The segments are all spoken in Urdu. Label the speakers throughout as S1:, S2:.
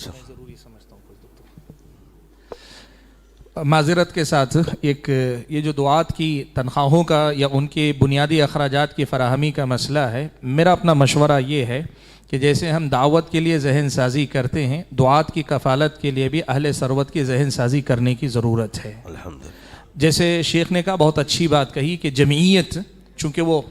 S1: میں ضروری سمجھتا ہوں
S2: معذرت کے ساتھ یہ جو دعات کی تنخواہوں کا یا ان کے بنیادی اخراجات کی فراہمی کا مسئلہ ہے، میرا اپنا مشورہ یہ ہے کہ جیسے ہم دعوت کے لیے ذہن سازی کرتے ہیں، دعات کی کفالت کے لیے بھی اہل ثروت کی ذہن سازی کرنے کی ضرورت ہے۔ جیسے شیخ نے کہا، بہت اچھی بات کہی کہ جمعیت چونکہ وہ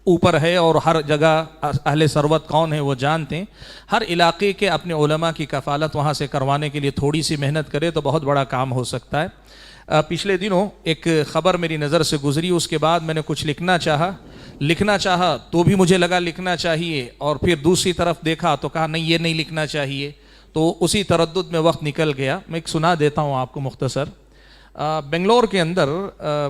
S2: اوپر ہے اور ہر جگہ اہل ثروت کون ہے وہ جانتے ہیں، ہر علاقے کے اپنے علماء کی کفالت وہاں سے کروانے کے لیے تھوڑی سی محنت کرے تو بہت بڑا کام ہو سکتا ہے۔ پچھلے دنوں ایک خبر میری نظر سے گزری، اس کے بعد میں نے کچھ لکھنا چاہا تو بھی مجھے لگا لکھنا چاہیے، اور پھر دوسری طرف دیکھا تو کہا نہیں یہ نہیں لکھنا چاہیے، تو اسی تردد میں وقت نکل گیا۔ میں ایک سنا دیتا ہوں آپ کو مختصر۔ بنگلور کے اندر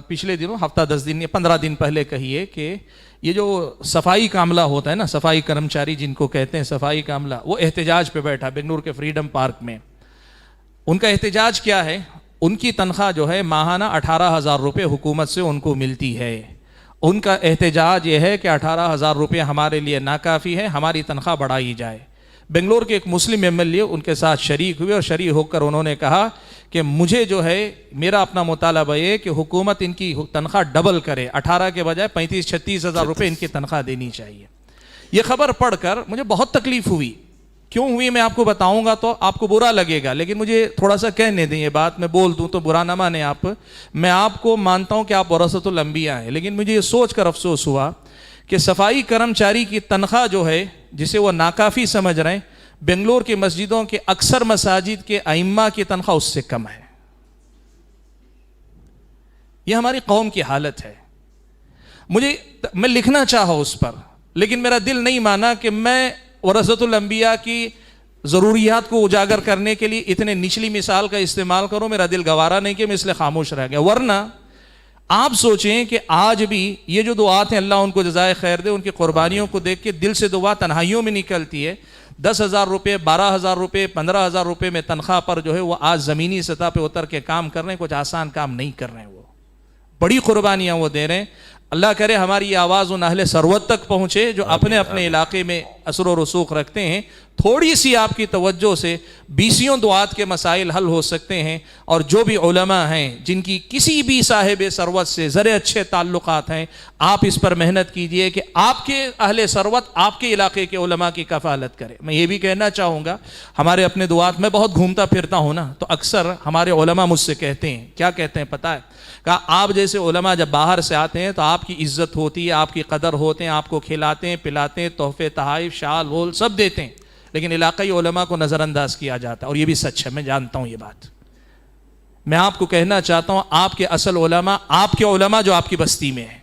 S2: پچھلے دنوں ہفتہ 10 دن یا 15 دن پہلے کہیے کہ یہ جو صفائی کا عملہ ہوتا ہے نا، صفائی کرمچاری جن کو کہتے ہیں، صفائی کا عملہ، وہ احتجاج پہ بیٹھا بنگلور کے فریڈم پارک میں۔ ان کا احتجاج کیا ہے؟ ان کی تنخواہ جو ہے ماہانہ 18,000 روپے حکومت سے ان کو ملتی ہے۔ ان کا احتجاج یہ ہے کہ 18,000 روپے ہمارے لیے ناکافی ہے، ہماری تنخواہ بڑھائی جائے۔ بنگلور کے ایک مسلم ایم ایل اے ان کے ساتھ شریک ہوئے، اور شریک ہو کر انہوں نے کہا کہ مجھے جو ہے میرا اپنا مطالبہ یہ کہ حکومت ان کی تنخواہ ڈبل کرے، 18 کے بجائے 35-36 ہزار روپے ان کی تنخواہ دینی چاہیے۔ یہ خبر پڑھ کر مجھے بہت تکلیف ہوئی۔ کیوں ہوئی میں آپ کو بتاؤں گا تو آپ کو برا لگے گا، لیکن مجھے تھوڑا سا کہنے دیں، یہ بات میں بول دوں تو برا نہ مانے آپ۔ میں آپ کو مانتا ہوں کہ آپ ورثۃ الانبیاء ہیں، لیکن مجھے یہ سوچ کر افسوس ہوا کہ صفائی کرمچاری کی تنخواہ جو ہے جسے وہ ناکافی سمجھ رہے ہیں، بنگلور کی مسجدوں کے اکثر مساجد کے ائمہ کی تنخواہ اس سے کم ہے۔ یہ ہماری قوم کی حالت ہے۔ میں لکھنا چاہا اس پر، لیکن میرا دل نہیں مانا کہ میں ورثۃ الانبیاء کی ضروریات کو اجاگر کرنے کے لیے اتنے نچلی مثال کا استعمال کروں۔ میرا دل گوارا نہیں کہ میں اس لیے خاموش رہ گیا۔ ورنہ آپ سوچیں کہ آج بھی یہ جو دعات ہیں، اللہ ان کو جزائے خیر دے، ان کی قربانیوں کو دیکھ کے دل سے دعا تنہائیوں میں نکلتی ہے۔ 10,000 روپے، 12,000 روپے، 15,000 روپے میں تنخواہ پر جو ہے وہ آج زمینی سطح پہ اتر کے کام کر رہے ہیں، کچھ آسان کام نہیں کر رہے ہیں، وہ بڑی قربانیاں وہ دے رہے ہیں۔ اللہ کرے ہماری یہ آواز ان اہل ثروت تک پہنچے جو اپنے اپنے علاقے میں اثر و رسوخ رکھتے ہیں۔ تھوڑی سی آپ کی توجہ سے 20 دعات کے مسائل حل ہو سکتے ہیں، اور جو بھی علماء ہیں جن کی کسی بھی صاحب ثروت سے ذرے اچھے تعلقات ہیں، آپ اس پر محنت کیجئے کہ آپ کے اہل ثروت آپ کے علاقے کے علماء کی کفالت کرے۔ میں یہ بھی کہنا چاہوں گا، ہمارے اپنے دعات میں بہت گھومتا پھرتا ہوں نا، تو اکثر ہمارے علماء مجھ سے کہتے ہیں، کیا کہتے ہیں پتہ ہے؟ کہ آپ جیسے علماء جب باہر سے آتے ہیں تو آپ کی عزت ہوتی ہے، آپ کی قدر ہوتے ہیں، آپ کو کھلاتے ہیں، پلاتے ہیں، تحفے تحائف شال وول سب دیتے ہیں، لیکن علاقائی علماء کو نظر انداز کیا جاتا ہے، اور یہ بھی سچ ہے، میں جانتا ہوں یہ بات۔ میں آپ کو کہنا چاہتا ہوں، آپ کے اصل علماء آپ کے علماء جو آپ کی بستی میں ہیں۔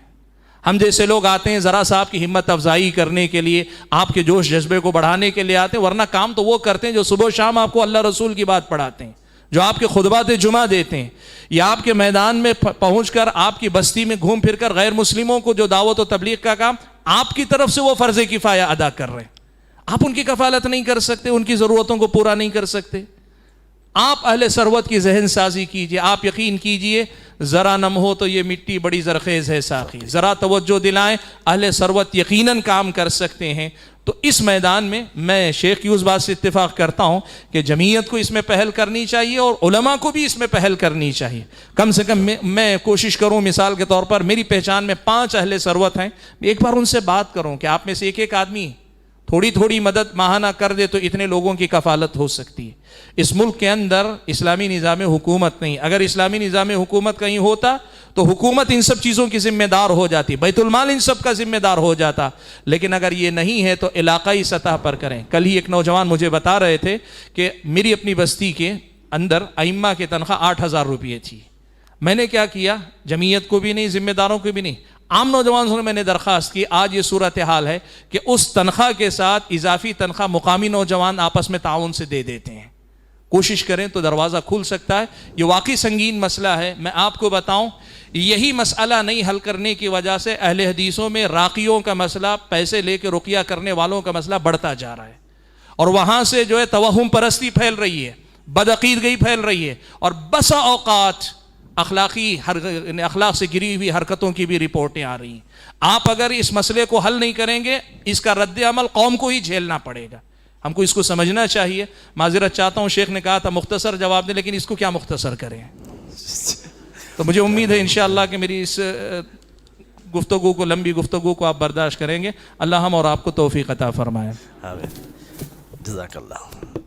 S2: ہم جیسے لوگ آتے ہیں ذرا سا آپ کی ہمت افزائی کرنے کے لیے، آپ کے جوش جذبے کو بڑھانے کے لیے آتے ہیں، ورنہ کام تو وہ کرتے ہیں جو صبح و شام آپ کو اللہ رسول کی بات پڑھاتے ہیں، جو آپ کے خطبات جمعہ دیتے ہیں، یا آپ کے میدان میں پہنچ کر آپ کی بستی میں گھوم پھر کر غیر مسلموں کو جو دعوت و تبلیغ کا کام آپ کی طرف سے وہ فرض کفایہ ادا کر رہے ہیں۔ آپ ان کی کفالت نہیں کر سکتے، ان کی ضرورتوں کو پورا نہیں کر سکتے۔ آپ اہل ثروت کی ذہن سازی کیجئے۔ آپ یقین کیجئے، ذرا نم ہو تو یہ مٹی بڑی زرخیز ہے ساقی، ذرا توجہ دلائیں، اہل ثروت یقیناً کام کر سکتے ہیں۔ تو اس میدان میں میں شیخ کی اس بات سے اتفاق کرتا ہوں کہ جمعیت کو اس میں پہل کرنی چاہیے، اور علماء کو بھی اس میں پہل کرنی چاہیے۔ کم سے کم میں کوشش کروں، مثال کے طور پر میری پہچان میں 5 اہل ثروت ہیں، ایک بار ان سے بات کروں کہ آپ میں سے ایک آدمی تھوڑی تھوڑی مدد ماہانہ کر دے تو اتنے لوگوں کی کفالت ہو سکتی ہے۔ اس ملک کے اندر اسلامی نظام حکومت نہیں، اگر اسلامی نظام حکومت کہیں ہوتا تو حکومت ان سب چیزوں کی ذمہ دار ہو جاتی، بیت المال ان سب کا ذمہ دار ہو جاتا، لیکن اگر یہ نہیں ہے تو علاقائی سطح پر کریں۔ کل ہی ایک نوجوان مجھے بتا رہے تھے کہ میری اپنی بستی کے اندر ائمہ کی تنخواہ 8,000 روپے تھی۔ میں نے کیا کیا؟ جمعیت کو بھی نہیں، ذمہ داروں کو بھی نہیں، عام نوجوانوں سے میں نے درخواست کی، آج یہ صورتحال ہے کہ اس تنخواہ کے ساتھ اضافی تنخواہ مقامی نوجوان آپس میں تعاون سے دے دیتے ہیں۔ کوشش کریں تو دروازہ کھل سکتا ہے۔ یہ واقعی سنگین مسئلہ ہے۔ میں آپ کو بتاؤں، یہی مسئلہ نہیں حل کرنے کی وجہ سے اہل حدیثوں میں راقیوں کا مسئلہ، پیسے لے کے رقیہ کرنے والوں کا مسئلہ بڑھتا جا رہا ہے، اور وہاں سے جو ہے توہم پرستی پھیل رہی ہے، بدعقیدگی پھیل رہی ہے، اور بسا اوقات اخلاق سے گری ہوئی حرکتوں کی بھی رپورٹیں آ رہی ہیں۔ آپ اگر اس مسئلے کو حل نہیں کریں گے، اس کا رد عمل قوم کو ہی جھیلنا پڑے گا۔ ہم کو اس کو سمجھنا چاہیے. معذرت چاہتا ہوں، شیخ نے کہا تھا مختصر جواب دیں، لیکن اس کو کیا مختصر کریں. تو مجھے امید ہے انشاءاللہ کہ میری اس گفتگو کو، لمبی گفتگو کو آپ برداشت کریں گے. اللہ ہم اور آپ کو توفیق عطا فرمائے.
S1: آمین. جزاک اللہ.